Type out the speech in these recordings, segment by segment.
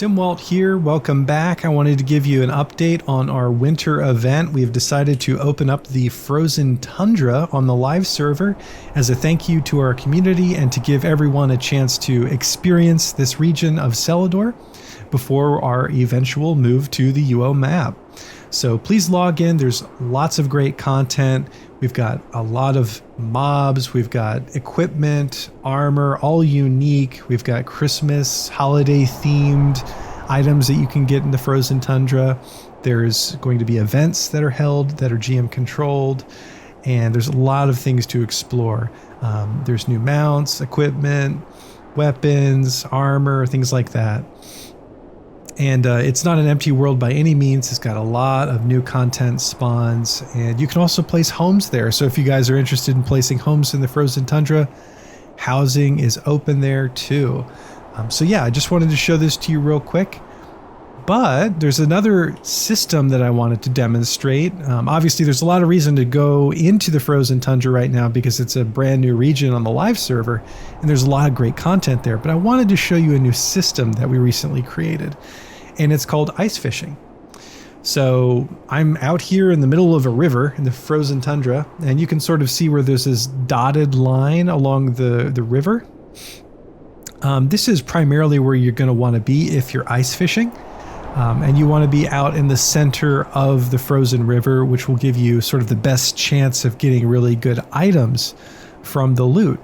Stimwalt here, welcome back. I wanted to give you an update on our winter event. We've decided to open up the frozen tundra on the live server as a thank you to our community and to give everyone a chance to experience this region of Celador before our eventual move to the UO map. So please log in, there's lots of great content. We've got a lot of mobs, we've got equipment, armor, all unique. We've got Christmas, holiday themed items that you can get in the frozen tundra. There's going to be events that are held that are GM controlled, and there's a lot of things to explore. There's new mounts, equipment, weapons, armor, things like that. And it's not an empty world by any means. It's got a lot of new content spawns, and you can also place homes there. So if you guys are interested in placing homes in the frozen tundra, housing is open there too. So yeah, I just wanted to show this to you real quick. But there's another system that I wanted to demonstrate. Obviously, there's a lot of reason to go into the frozen tundra right now because it's a brand new region on the live server, and there's a lot of great content there. But I wanted to show you a new system that we recently created, and it's called ice fishing. So I'm out here in the middle of a river in the frozen tundra, and you can sort of see where there's this dotted line along the river. This is primarily where you're going to want to be if you're ice fishing. And you want to be out in the center of the frozen river, which will give you sort of the best chance of getting really good items from the loot.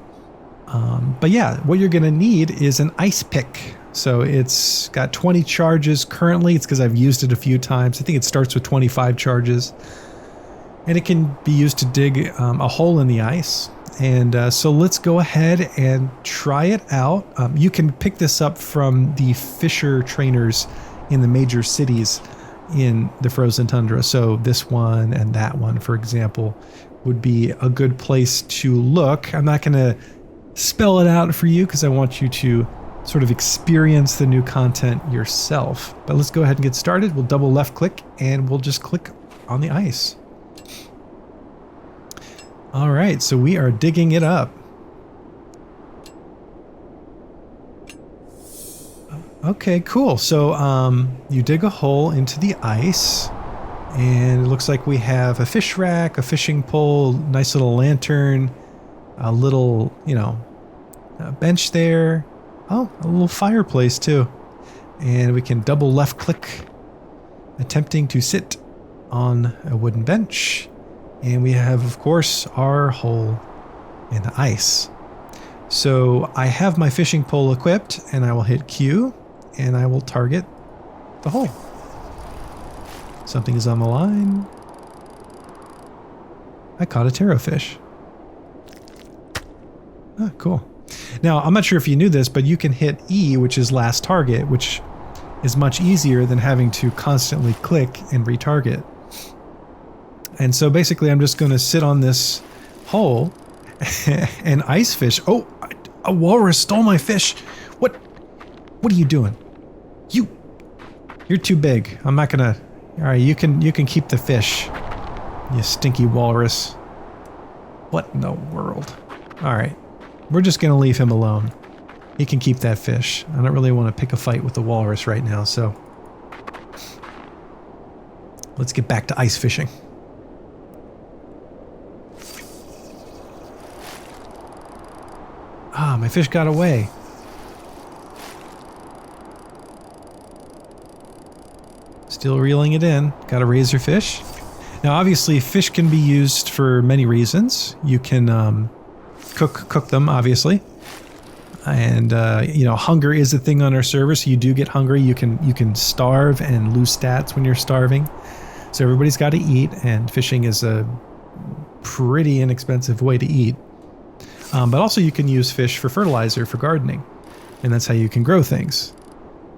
But yeah, what you're going to need is an ice pick. So it's got 20 charges currently. It's because I've used it a few times. I think it starts with 25 charges. And it can be used to dig a hole in the ice. And so let's go ahead and try it out. You can pick this up from the fisher trainers in the major cities in the frozen tundra. So this one and that one, for example, would be a good place to look. I'm not going to spell it out for you because I want you to sort of experience the new content yourself. But let's go ahead and get started. We'll double left click and we'll just click on the ice. All right, so we are digging it up. Okay, cool. So you dig a hole into the ice, and it looks like we have a fish rack, a fishing pole, nice little lantern, a little, a bench there. Oh, a little fireplace too. And we can double left click, attempting to sit on a wooden bench. And we have, of course, our hole in the ice. So I have my fishing pole equipped, and I will hit Q. And I will target the hole. Something is on the line. I caught a taro fish. Ah, cool. Now, I'm not sure if you knew this, but you can hit E, which is last target, which is much easier than having to constantly click and retarget. And so basically, I'm just going to sit on this hole and ice fish. Oh, a walrus stole my fish. What are you doing? You're too big. I'm not gonna. All right, you can keep the fish. You stinky walrus. What in the world? All right, we're just gonna leave him alone. He can keep that fish. I don't really want to pick a fight with the walrus right now, so let's get back to ice fishing. Ah, my fish got away. Still reeling it in. Got a razor fish. Now, obviously, fish can be used for many reasons. You can cook them, obviously, and hunger is a thing on our server. So you do get hungry. You can starve and lose stats when you're starving. So everybody's got to eat, and fishing is a pretty inexpensive way to eat. But also, you can use fish for fertilizer for gardening, and that's how you can grow things.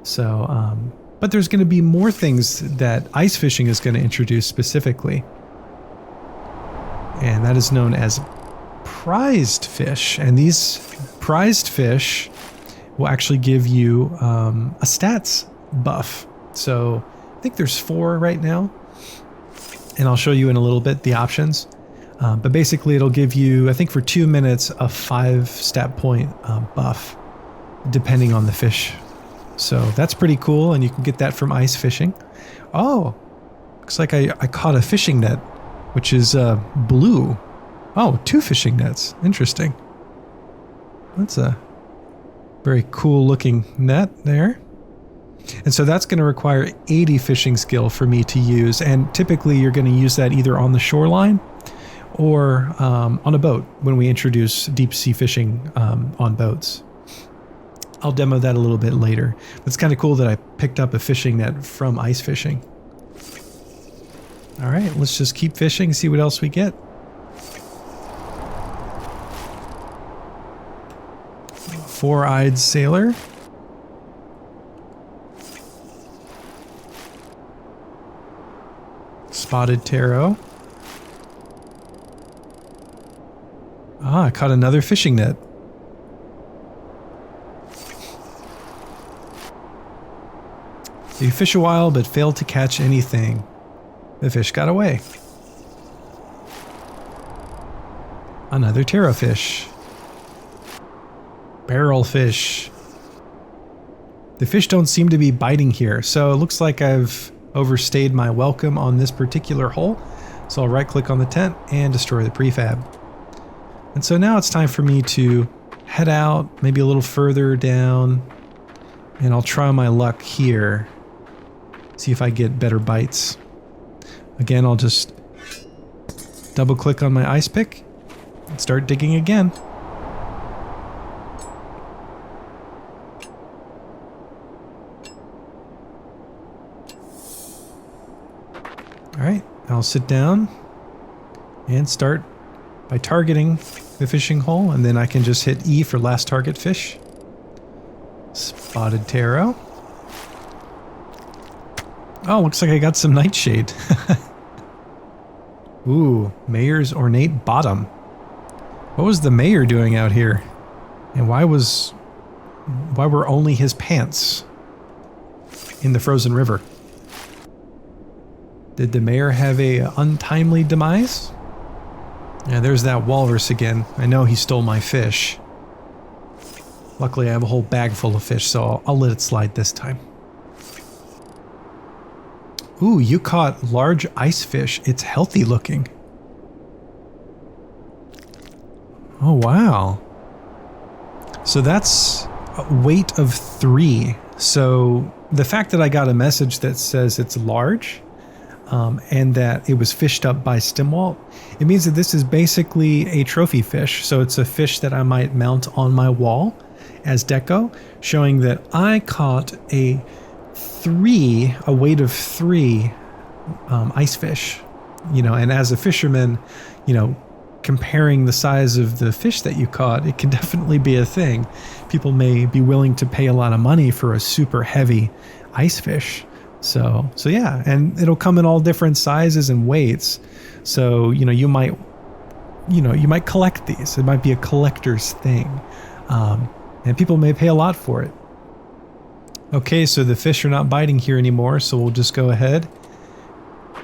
So. But there's going to be more things that ice fishing is going to introduce specifically. And that is known as prized fish. And these prized fish will actually give you a stats buff. So I think there's 4 right now. And I'll show you in a little bit the options. But basically it'll give you, I think for 2 minutes, a 5 stat point buff, depending on the fish So that's pretty cool, and you can get that from ice fishing. Oh, looks like I caught a fishing net, which is blue. Oh, 2 fishing nets. Interesting. That's a very cool looking net there. And so that's going to require 80 fishing skill for me to use, and typically you're going to use that either on the shoreline or on a boat when we introduce deep sea fishing on boats. I'll demo that a little bit later. But it's kind of cool that I picked up a fishing net from ice fishing. All right, let's just keep fishing, see what else we get. Four-eyed sailor. Spotted taro. Ah, I caught another fishing net. So you fish a while but failed to catch anything. The fish got away. Another taro fish. Barrel fish. The fish don't seem to be biting here, so it looks like I've overstayed my welcome on this particular hole. So I'll right click on the tent and destroy the prefab. And so now it's time for me to head out, maybe a little further down, and I'll try my luck here. See if I get better bites. Again, I'll just double click on my ice pick and start digging again. Alright, I'll sit down and start by targeting the fishing hole, and then I can just hit E for last target fish. Spotted taro. Oh, looks like I got some nightshade. Ooh, Mayor's ornate bottom. What was the mayor doing out here? And why were only his pants in the frozen river? Did the mayor have a untimely demise? Yeah, there's that walrus again. I know he stole my fish. Luckily I have a whole bag full of fish, so I'll let it slide this time. Ooh, you caught large ice fish. It's healthy looking. Oh, wow. So that's a weight of 3. So the fact that I got a message that says it's large, and that it was fished up by Stimwalt, it means that this is basically a trophy fish. So it's a fish that I might mount on my wall as deco, showing that I caught a weight of 3 ice fish, you know, and as a fisherman, you know, comparing the size of the fish that you caught, it can definitely be a thing. People may be willing to pay a lot of money for a super heavy ice fish. So yeah, and it'll come in all different sizes and weights. So, you know, you might collect these. It might be a collector's thing. And people may pay a lot for it. Okay, so the fish are not biting here anymore, so we'll just go ahead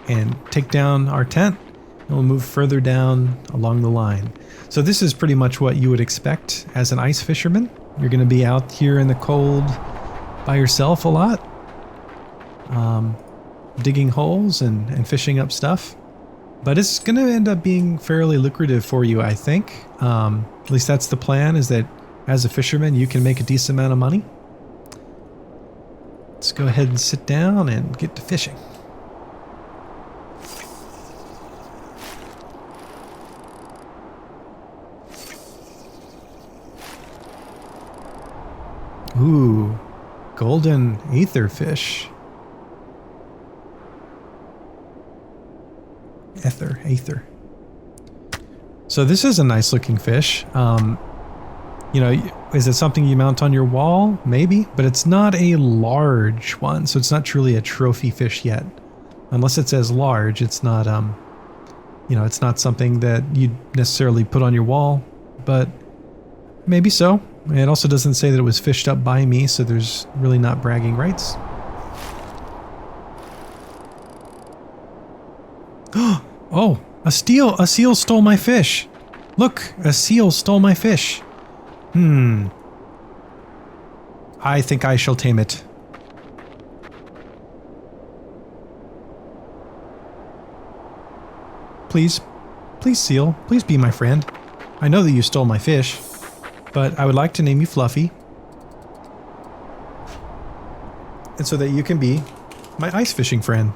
and take down our tent, and we'll move further down along the line. So this is pretty much what you would expect as an ice fisherman. You're going to be out here in the cold by yourself a lot, digging holes and fishing up stuff. But it's going to end up being fairly lucrative for you, I think. At least that's the plan, is that as a fisherman, you can make a decent amount of money. Let's go ahead and sit down and get to fishing. Ooh, golden Aether fish. Aether. So this is a nice looking fish. You know, is it something you mount on your wall? Maybe, but it's not a large one, so it's not truly a trophy fish yet. Unless it says large, it's not, you know, it's not something that you'd necessarily put on your wall, but maybe so. It also doesn't say that it was fished up by me, so there's really not bragging rights. Oh, a seal stole my fish. Look, a seal stole my fish. I think I shall tame it. Please, please, seal. Please be my friend. I know that you stole my fish, but I would like to name you Fluffy. And so that you can be my ice fishing friend.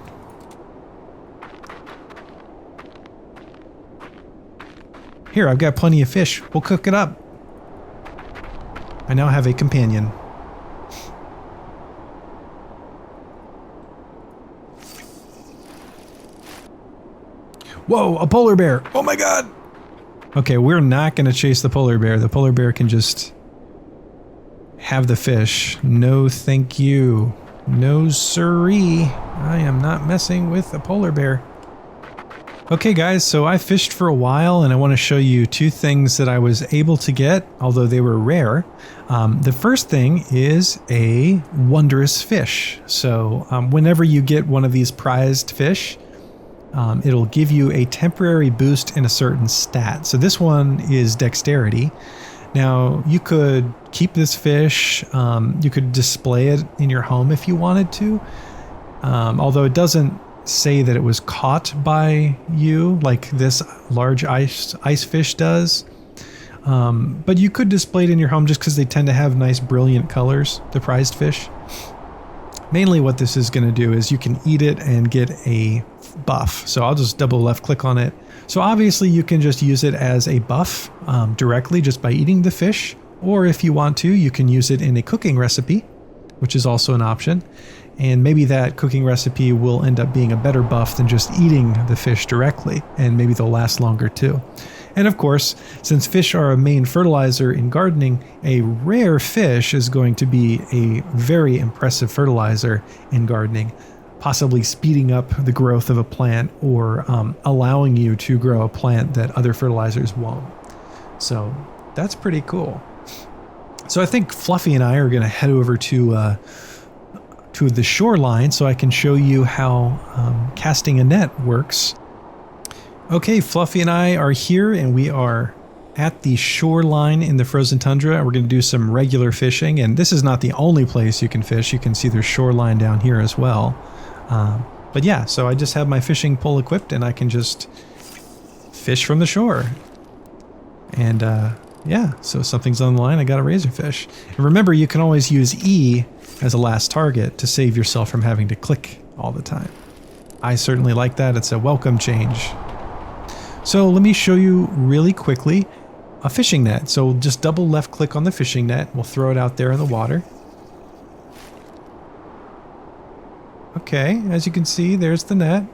Here, I've got plenty of fish. We'll cook it up. I now have a companion. Whoa, a polar bear! Oh my god! Okay, we're not going to chase the polar bear. The polar bear can just have the fish. No thank you. No siree. I am not messing with a polar bear. Okay guys, so I fished for a while and I want to show you two things that I was able to get, although they were rare. The first thing is a wondrous fish. So whenever you get one of these prized fish, it'll give you a temporary boost in a certain stat. So this one is dexterity. Now you could keep this fish, you could display it in your home if you wanted to, although it doesn't say that it was caught by you like this large ice fish does. But you could display it in your home just because they tend to have nice brilliant colors, the prized fish. Mainly what this is going to do is you can eat it and get a buff. So I'll just double left click on it. So obviously you can just use it as a buff directly just by eating the fish. Or if you want to, you can use it in a cooking recipe, which is also an option. And maybe that cooking recipe will end up being a better buff than just eating the fish directly. And maybe they'll last longer too. And of course, since fish are a main fertilizer in gardening, a rare fish is going to be a very impressive fertilizer in gardening, possibly speeding up the growth of a plant or allowing you to grow a plant that other fertilizers won't. So that's pretty cool. So I think Fluffy and I are going to head over to the shoreline so I can show you how casting a net works. Okay, Fluffy and I are here and we are at the shoreline in the frozen tundra. We're going to do some regular fishing, and this is not the only place you can fish. You can see there's shoreline down here as well. But yeah, so I just have my fishing pole equipped and I can just fish from the shore. And yeah, so if something's on the line, I got a razorfish. And remember, you can always use E as a last target to save yourself from having to click all the time. I certainly like that. It's a welcome change. So let me show you really quickly a fishing net. So just double left click on the fishing net. We'll throw it out there in the water. Okay, as you can see, there's the net.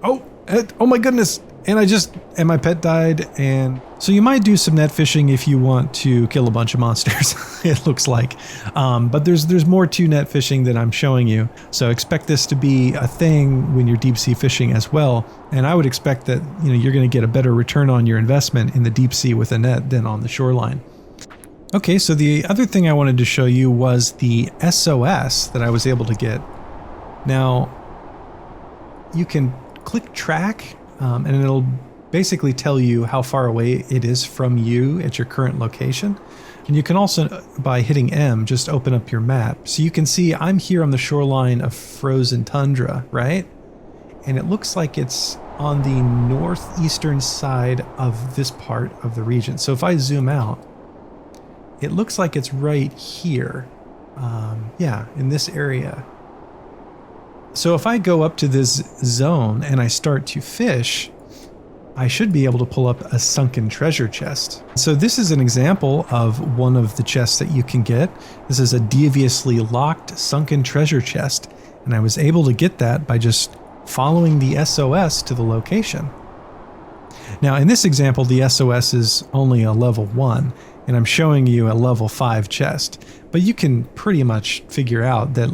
Oh my goodness. And my pet died. And so you might do some net fishing if you want to kill a bunch of monsters, it looks like. But there's more to net fishing than I'm showing you. So expect this to be a thing when you're deep sea fishing as well. And I would expect that, you're going to get a better return on your investment in the deep sea with a net than on the shoreline. Okay, so the other thing I wanted to show you was the SOS that I was able to get. Now, you can click track, and it'll basically tell you how far away it is from you at your current location. And you can also, by hitting M, just open up your map. So you can see I'm here on the shoreline of frozen tundra, right? And it looks like it's on the northeastern side of this part of the region. So if I zoom out, it looks like it's right here. Yeah, in this area. So if I go up to this zone and I start to fish, I should be able to pull up a sunken treasure chest. So this is an example of one of the chests that you can get. This is a deviously locked sunken treasure chest. And I was able to get that by just following the SOS to the location. Now in this example, the SOS is only a level 1, and I'm showing you a level 5 chest. But you can pretty much figure out that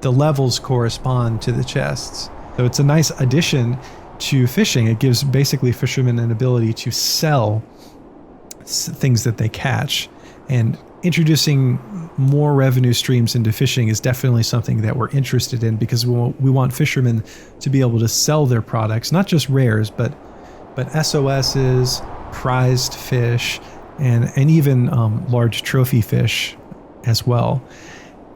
the levels correspond to the chests. So it's a nice addition to fishing. It gives basically fishermen an ability to sell things that they catch. And introducing more revenue streams into fishing is definitely something that we're interested in, because we want fishermen to be able to sell their products, not just rares, but SOSs, prized fish, and even large trophy fish as well.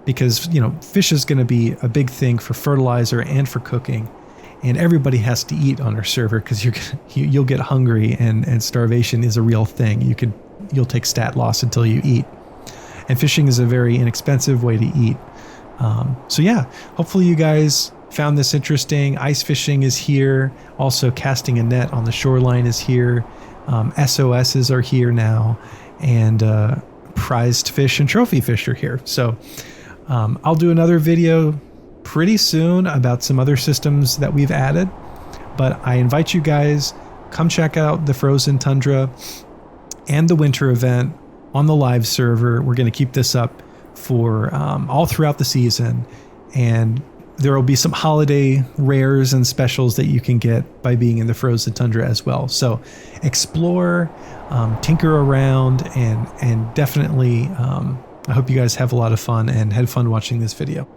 Because, fish is going to be a big thing for fertilizer and for cooking. and everybody has to eat on our server because you'll get hungry, and starvation is a real thing. You'll take stat loss until you eat, and fishing is a very inexpensive way to eat. So yeah, hopefully you guys found this interesting. Ice fishing is here. Also, casting a net on the shoreline is here. SOSs are here now, and prized fish and trophy fish are here. So I'll do another video pretty soon about some other systems that we've added, but I invite you guys, come check out the Frozen Tundra and the winter event on the live server. We're going to keep this up for all throughout the season, and there will be some holiday rares and specials that you can get by being in the Frozen Tundra as well. So explore, tinker around, and definitely I hope you guys have a lot of fun and had fun watching this video.